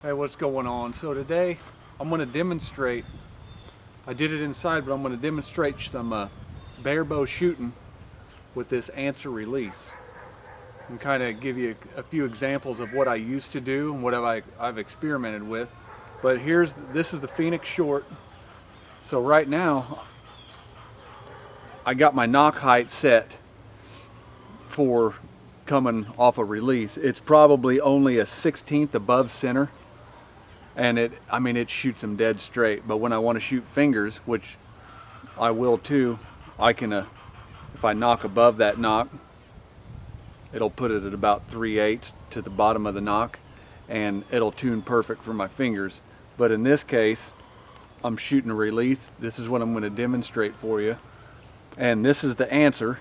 Hey, what's going on? So today I'm going to demonstrate, I did it inside, but I'm going to demonstrate some barebow shooting with this answer release and kind of give you a few examples of what I used to do and what I've experimented with. But this is the Phoenix short. So right now I got my knock height set for coming off a release. It's probably only a 1/16 above center. And it shoots them dead straight. But when I want to shoot fingers, which I will too, I can, if I knock above that knock, it'll put it at about 3/8 to the bottom of the knock, and it'll tune perfect for my fingers. But in this case, I'm shooting a release. This is what I'm going to demonstrate for you. And this is the answer.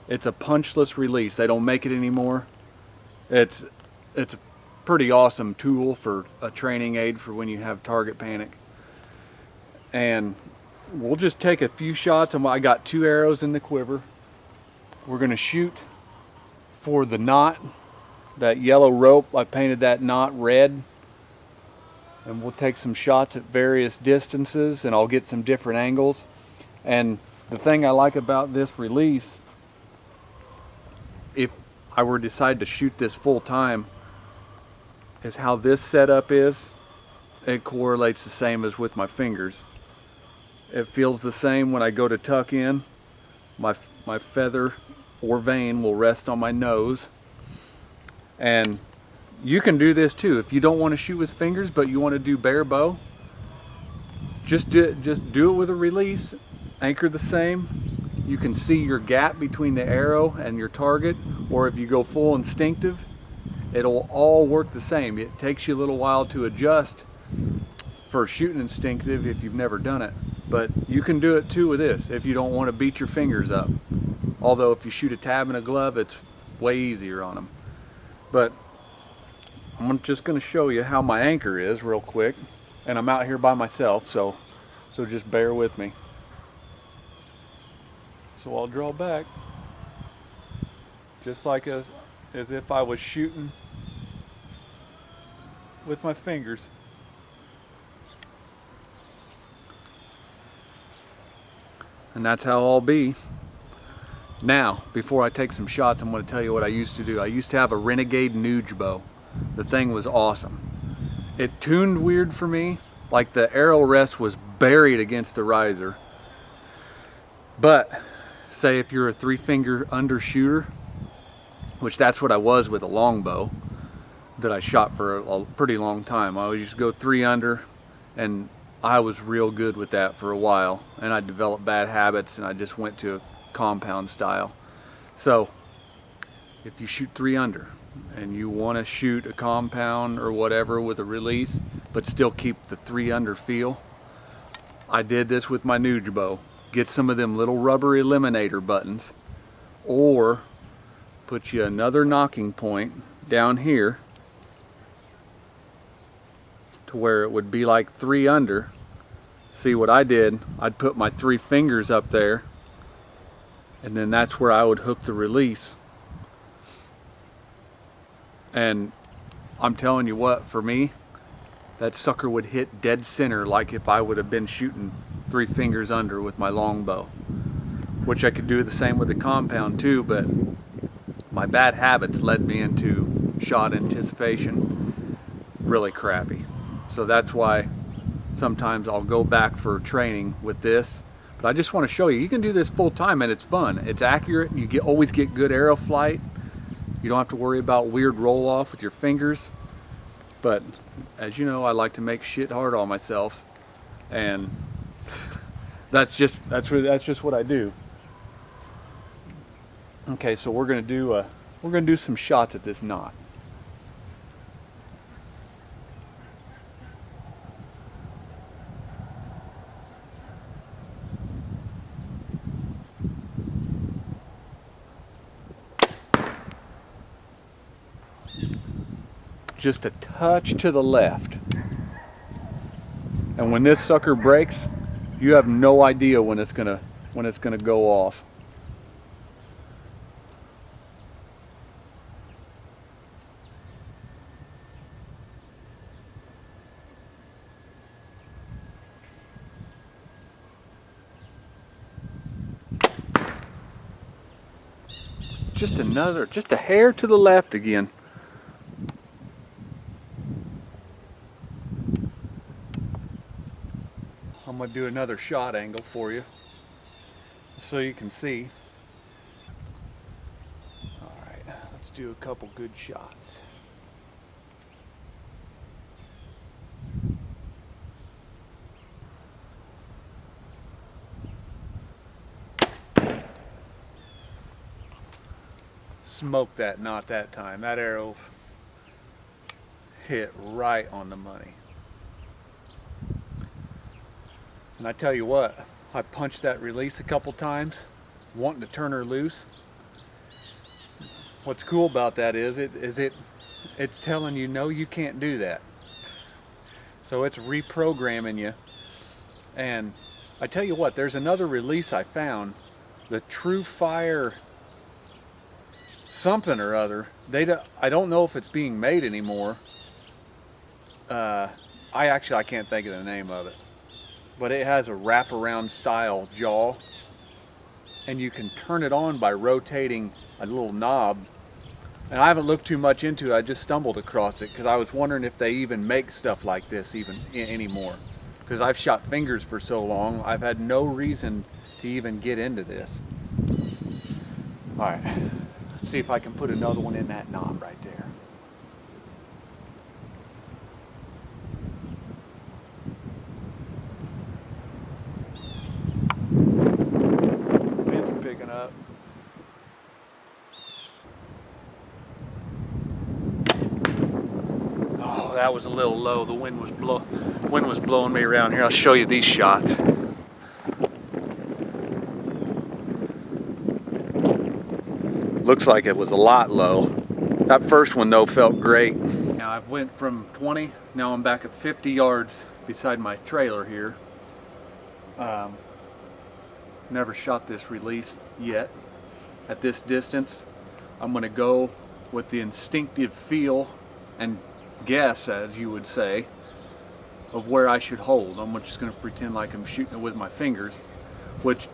It's a punchless release. They don't make it anymore. It's a pretty awesome tool for a training aid for when you have target panic. And we'll just take a few shots. I got 2 arrows in the quiver. We're going to shoot for the knot, that yellow rope. I painted that knot red, and we'll take some shots at various distances, and I'll get some different angles. And the thing I like about this release, if I were to decide to shoot this full time, is how this setup is. It correlates the same as with my fingers. It feels the same when I go to tuck in. My feather or vein will rest on my nose. And you can do this too. If you don't want to shoot with fingers but you want to do barebow, just do it with a release. Anchor the same. You can see your gap between the arrow and your target, or if you go full instinctive, it'll all work the same. It takes you a little while to adjust for shooting instinctive if you've never done it. But you can do it too with this if you don't want to beat your fingers up. Although if you shoot a tab in a glove, it's way easier on them. But I'm just going to show you how my anchor is real quick. And I'm out here by myself, so just bear with me. So I'll draw back just like as if I was shooting with my fingers. And that's how I'll be. Now, before I take some shots, I'm going to tell you what I used to do. I used to have a Renegade Nuge bow. The thing was awesome. It tuned weird for me, like the arrow rest was buried against the riser. But say if you're a 3-finger undershooter, which that's what I was with a longbow that I shot for a pretty long time. I always used to go 3 under, and I was real good with that for a while. And I developed bad habits, and I just went to a compound style. So if you shoot 3 under and you want to shoot a compound or whatever with a release, but still keep the 3 under feel, I did this with my Nuge bow. Get some of them little rubber eliminator buttons, or put you another knocking point down here to where it would be like 3 under. See what I did? I'd put my 3 fingers up there, and then that's where I would hook the release. And I'm telling you what, for me, that sucker would hit dead center like if I would have been shooting 3 fingers under with my longbow. Which I could do the same with the compound too, but my bad habits led me into shot anticipation really crappy. So that's why sometimes I'll go back for training with this. But I just want to show you, you can do this full time and it's fun. It's accurate. You always get good arrow flight. You don't have to worry about weird roll off with your fingers. But as you know, I like to make shit hard on myself, and that's just what I do. Okay, so we're gonna do some shots at this knot. Just a touch to the left. And when this sucker breaks, you have no idea when it's gonna go off. just a hair to the left again. I'm gonna do another shot angle for you so you can see. All right, let's do a couple good shots. Smoked that knot that time. That arrow hit right on the money. And I tell you what, I punched that release a couple times, wanting to turn her loose. What's cool about that is it's telling you, no, you can't do that. So it's reprogramming you. And I tell you what, there's another release I found, the True Fire something or other. I don't know if it's being made anymore. I can't think of the name of it. But it has a wraparound style jaw, and you can turn it on by rotating a little knob. And I haven't looked too much into it. I just stumbled across it because I was wondering if they even make stuff like this even anymore. Because I've shot fingers for so long, I've had no reason to even get into this. All right, let's see if I can put another one in that knob right there. Up. Oh, that was a little low. The wind was blowing me around here. I'll show you these shots. Looks like it was a lot low. That first one though felt great. Now I've went from 20, now I'm back at 50 yards beside my trailer here. Never shot this release yet. At this distance, I'm going to go with the instinctive feel and guess, as you would say, of where I should hold. I'm just going to pretend like I'm shooting it with my fingers, which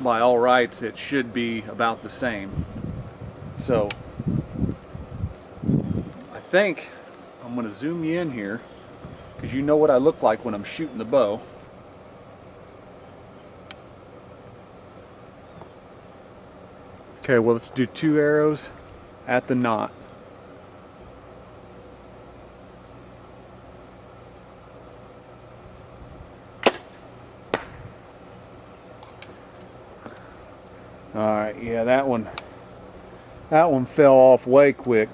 by all rights it should be about the same. So I think I'm going to zoom you in here because you know what I look like when I'm shooting the bow. Okay, well, let's do 2 arrows at the knot. All right, yeah, that one fell off way quick.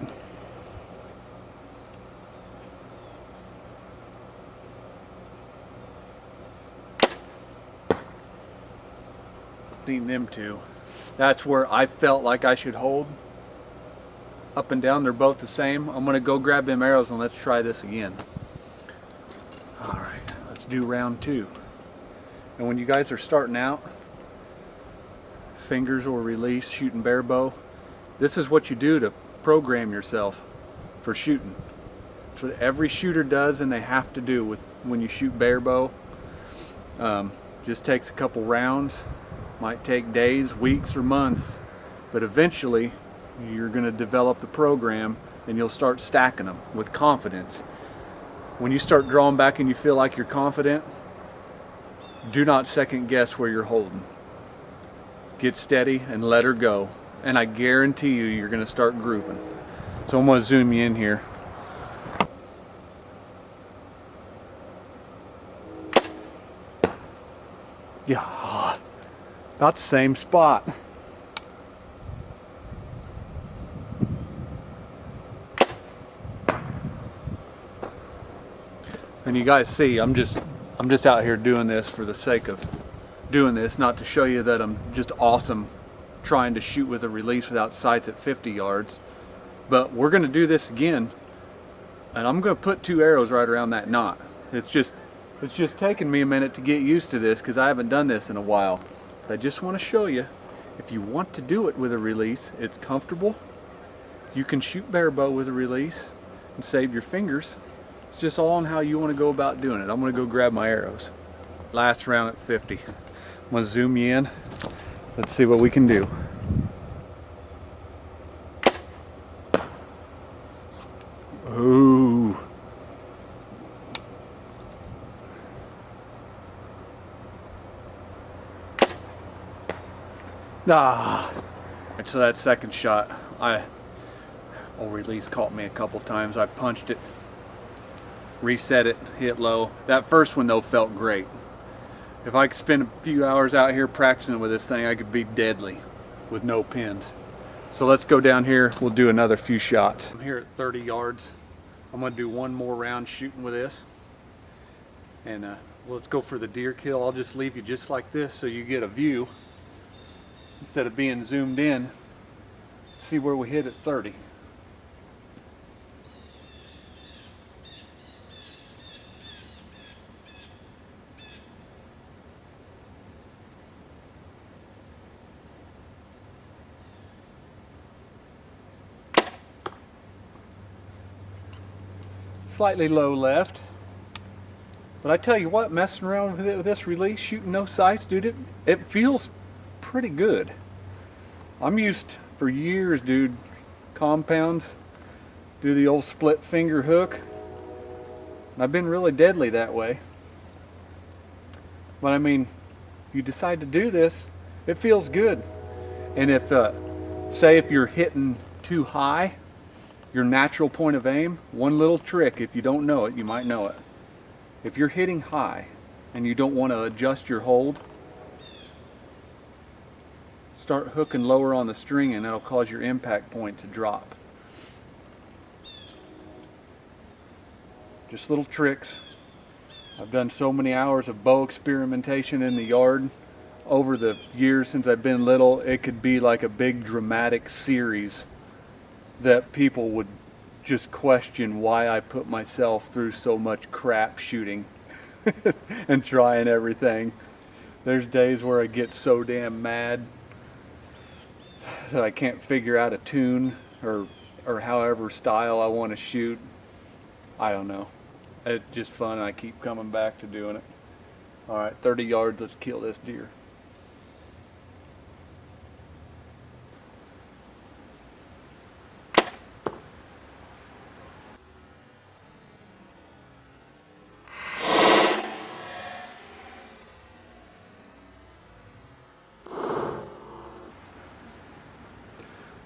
Seen them two. That's where I felt like I should hold. Up and down, they're both the same. I'm gonna go grab them arrows and let's try this again. All right, let's do round 2. And when you guys are starting out, fingers or release, shooting barebow, this is what you do to program yourself for shooting. It's what every shooter does and they have to do with when you shoot barebow. Just takes a couple rounds. Might take days, weeks, or months, but eventually you're going to develop the program and you'll start stacking them with confidence. When you start drawing back and you feel like you're confident, do not second guess where you're holding. Get steady and let her go, and I guarantee you you're going to start grouping. So I'm going to zoom you in here. Yeah, about the same spot. And you guys see, I'm just out here doing this for the sake of doing this, not to show you that I'm just awesome trying to shoot with a release without sights at 50 yards. But we're going to do this again, and I'm going to put 2 arrows right around that knot. It's just taken me a minute to get used to this because I haven't done this in a while. But I just want to show you, if you want to do it with a release, it's comfortable. You can shoot barebow with a release and save your fingers. It's just all on how you want to go about doing it. I'm going to go grab my arrows. Last round at 50. I'm going to zoom you in. Let's see what we can do. Ooh. Ah. So that second shot, release caught me a couple times. I punched it, reset it, hit low. That first one though felt great. If I could spend a few hours out here practicing with this thing, I could be deadly with no pins. So let's go down here, we'll do another few shots. I'm here at 30 yards. I'm gonna do one more round shooting with this. And let's go for the deer kill. I'll just leave you just like this so you get a view instead of being zoomed in. See where we hit at 30. Slightly low left, but I tell you what, messing around with it with this release, shooting no sights, dude, it feels pretty good. I'm used for years, dude, compounds, do the old split finger hook, and I've been really deadly that way. But I mean, if you decide to do this, it feels good. And if say if you're hitting too high, your natural point of aim, one little trick, if you don't know it, you might know it. If you're hitting high and you don't want to adjust your hold, start hooking lower on the string and that'll cause your impact point to drop. Just little tricks. I've done so many hours of bow experimentation in the yard over the years since I've been little. It could be like a big dramatic series that people would just question why I put myself through so much crap shooting and trying everything. There's days where I get so damn mad that I can't figure out a tune or however style I want to shoot. I don't know. It's just fun and I keep coming back to doing it. Alright, 30 yards, let's kill this deer.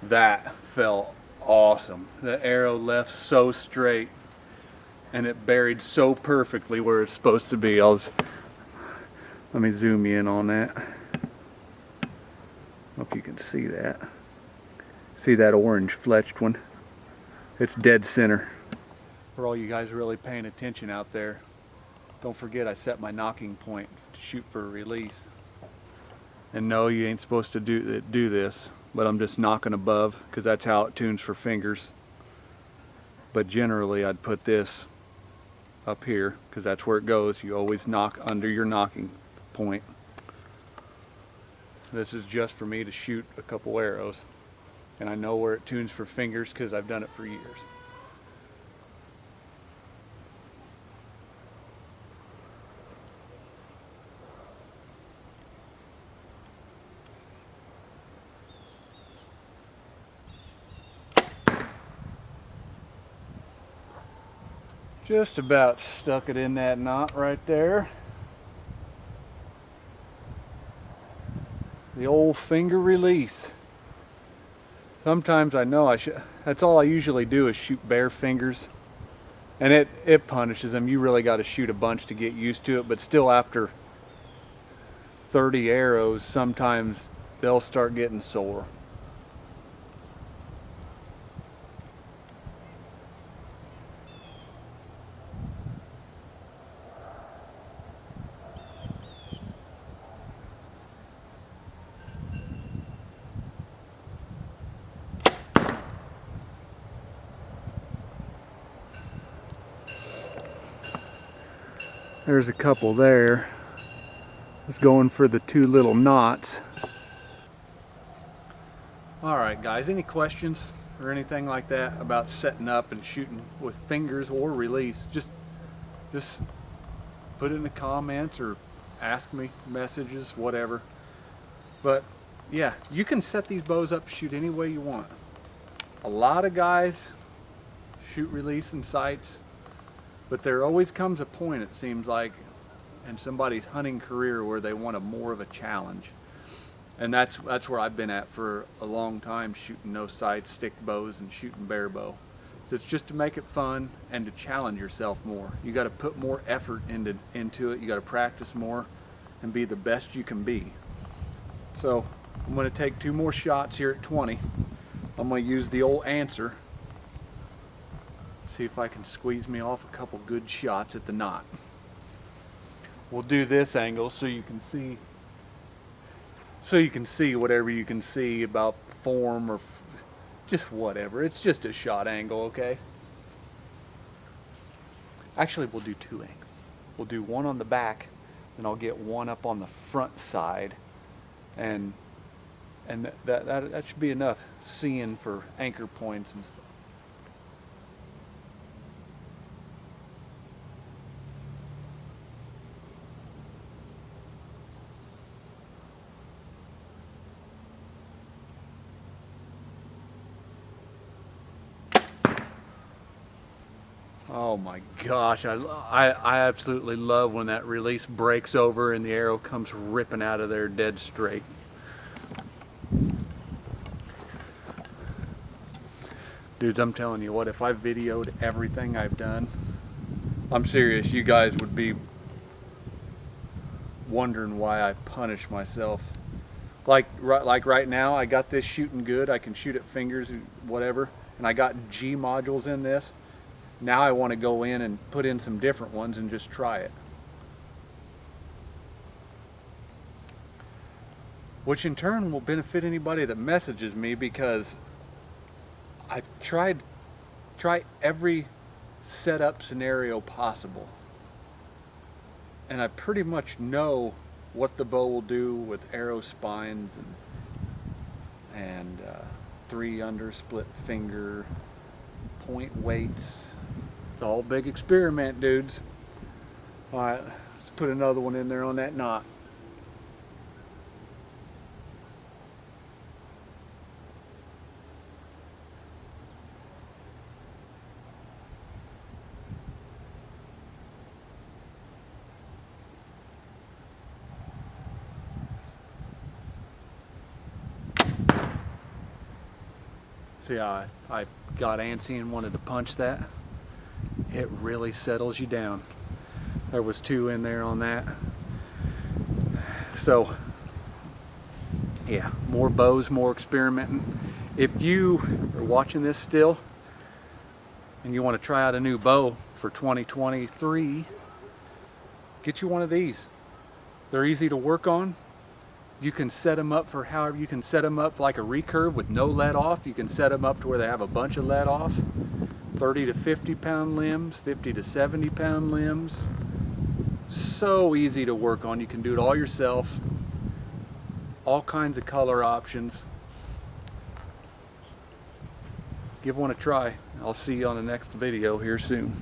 That felt awesome. The arrow left so straight and it buried so perfectly where it's supposed to be. Let me zoom you in on that. I don't know if you can see that. See that orange fletched one? It's dead center. For all you guys really paying attention out there, don't forget I set my knocking point to shoot for a release. And no, you ain't supposed to do this, but I'm just knocking above because that's how it tunes for fingers. But generally I'd put this up here because that's where it goes. You always knock under your knocking point. This is just for me to shoot a couple arrows, and I know where it tunes for fingers because I've done it for years. Just about stuck it in that knot right there. The old finger release. Sometimes I know that's all I usually do is shoot bare fingers. And it punishes them. You really got to shoot a bunch to get used to it, but still after 30 arrows, sometimes they'll start getting sore. There's a couple there. Just going for the two little knots. Alright guys, any questions or anything like that about setting up and shooting with fingers or release? Just put it in the comments or ask me, messages, whatever. But yeah, you can set these bows up to shoot any way you want. A lot of guys shoot release and sights, but there always comes a point, it seems like, in somebody's hunting career where they want more of a challenge. And that's where I've been at for a long time, shooting no sights, stick bows, and shooting barebow. So it's just to make it fun and to challenge yourself more. You got to put more effort into it. You got to practice more and be the best you can be. So I'm going to take 2 more shots here at 20. I'm going to use the old answer. See if I can squeeze me off a couple good shots at the knot. We'll do this angle so you can see whatever you can see about form or just whatever. It's just a shot angle, okay? Actually, we'll do 2 angles. We'll do one on the back, then I'll get one up on the front side, and that should be enough seeing for anchor points and stuff. Oh my gosh, I absolutely love when that release breaks over and the arrow comes ripping out of there dead straight. Dudes, I'm telling you what, if I videoed everything I've done, I'm serious, you guys would be wondering why I punish myself. Like right now, I got this shooting good, I can shoot at fingers, whatever, and I got G modules in this. Now I want to go in and put in some different ones and just try it. Which in turn will benefit anybody that messages me, because I've try every setup scenario possible. And I pretty much know what the bow will do with arrow spines and 3 under split finger, point weights. It's all a big experiment, dudes. All right, let's put another one in there on that knot. See how I got antsy and wanted to punch that? It really settles you down. There was 2 in there on that. So yeah, more bows, more experimenting. If you are watching this still and you want to try out a new bow for 2023, get you one of these. They're easy to work on. You can set them up for however, you can set them up like a recurve with no let off. You can set them up to where they have a bunch of let off. 30 to 50 pound limbs, 50 to 70 pound limbs. So easy to work on. You can do it all yourself. All kinds of color options. Give one a try. I'll see you on the next video here soon.